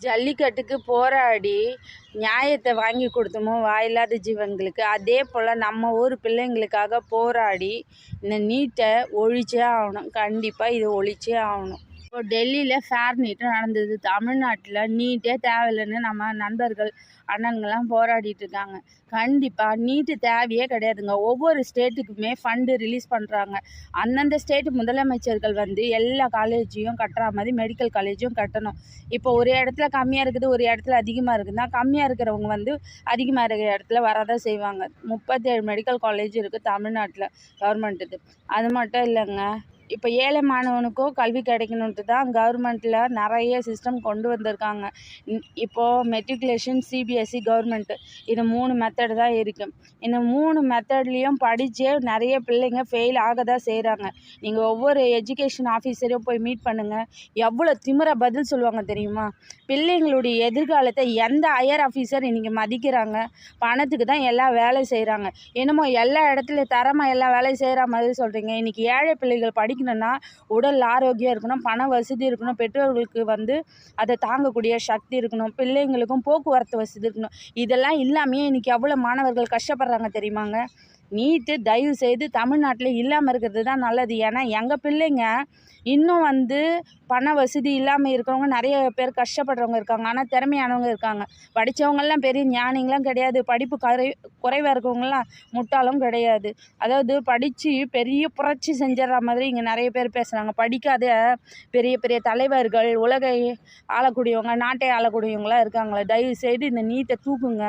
ஜல்லிக்கட்டுக்கு போராடி நியாயத்தை வாங்கி கொடுத்தோமோ வாயில்லாத ஜீவன்களுக்கு, அதே போல் நம்ம ஊர் பிள்ளைங்களுக்காக போராடி இந்த நீட்டை ஒழிச்சே ஆகணும். கண்டிப்பாக இது ஒழிச்சே ஆகணும். இப்போ டெல்லியில் ஃபேர் நீட்டு நடந்தது. தமிழ்நாட்டில் நீட்டே தேவையில்லைன்னு நம்ம நண்பர்கள் அண்ணன்கள்லாம் போராடிட்டு இருக்காங்க. கண்டிப்பாக நீட்டு தேவையே கிடையாதுங்க. ஒவ்வொரு ஸ்டேட்டுக்குமே ஃபண்டு ரிலீஸ் பண்ணுறாங்க. அந்தந்த ஸ்டேட் முதலமைச்சர்கள் எல்லா காலேஜையும் கட்டுற மாதிரி மெடிக்கல் காலேஜும் கட்டணும். இப்போ ஒரு இடத்துல கம்மியாக இருக்குது, ஒரு இடத்துல அதிகமாக இருக்குதுன்னா, கம்மியாக இருக்கிறவங்க அதிகமாக இருக்கிற இடத்துல வரதான் செய்வாங்க. 37 மெடிக்கல் காலேஜ் இருக்குது தமிழ்நாட்டில் கவர்மெண்ட்டுக்கு. அது மட்டும் இல்லைங்க, இப்போ ஏழை மாணவனுக்கும் கல்வி கிடைக்கணுன்ட்டு தான் கவர்மெண்ட்டில் நிறைய சிஸ்டம் கொண்டு வந்திருக்காங்க. இப்போது மெட்ரிகுலேஷன், சிபிஎஸ்சி, கவர்மெண்ட்டு இது 3 மெத்தடு தான் இருக்குது. இந்த 3 மெத்தட்லேயும் படித்தே நிறைய பிள்ளைங்க ஃபெயில் ஆக தான் செய்கிறாங்க. நீங்கள் ஒவ்வொரு எஜுகேஷன் ஆஃபீஸரையும் போய் மீட் பண்ணுங்கள், எவ்வளோ திமிர பதில் சொல்லுவாங்க தெரியுமா? பிள்ளைங்களுடைய எதிர்காலத்தை எந்த ஹையர் ஆஃபீஸர் இன்றைக்கி மதிக்கிறாங்க? பணத்துக்கு தான் எல்லா வேலை செய்கிறாங்க. என்னமோ எல்லா இடத்துலையும் தரமாக எல்லா வேலையும் செய்கிற மாதிரி சொல்கிறீங்க. இன்றைக்கி ஏழை பிள்ளைகள் படிக்கணும்னா உடல் ஆரோக்கியம் இருக்கணும், பண வசதி இருக்கணும், பெற்றோர்களுக்கு அதை தாங்கக்கூடிய சக்தி இருக்கணும், பிள்ளைங்களுக்கும் போக்குவரத்து வசதி இருக்கணும். இதெல்லாம் இல்லாமையே இன்றைக்கி எவ்வளோ மாணவர்கள் கஷ்டப்படுறாங்க தெரியுமாங்க? நீட்டு தயவு செய்து தமிழ்நாட்டில் இல்லாமல் இருக்கிறது தான் நல்லது. ஏன்னா எங்கள் பிள்ளைங்க இன்னும் பண வசதி இல்லாமல் இருக்கிறவங்க நிறைய பேர் கஷ்டப்படுறவங்க இருக்காங்க. ஆனால் திறமையானவங்க இருக்காங்க. படித்தவங்கெல்லாம் பெரிய ஞானிங்களாம் கிடையாது. படிப்பு குறைவாக இருக்கவங்களாம் முட்டாளும் கிடையாது. அதாவது படித்து பெரிய புரட்சி செஞ்சிடற மாதிரி இங்கே நிறைய பேர் பேசுகிறாங்க. படிக்காத பெரிய பெரிய தலைவர்கள், உலகை ஆளக்கூடியவங்க, நாட்டை ஆளக்கூடியவங்களாம் இருக்காங்களே. தயவு செய்து இந்த நீட்டை தூக்குங்க.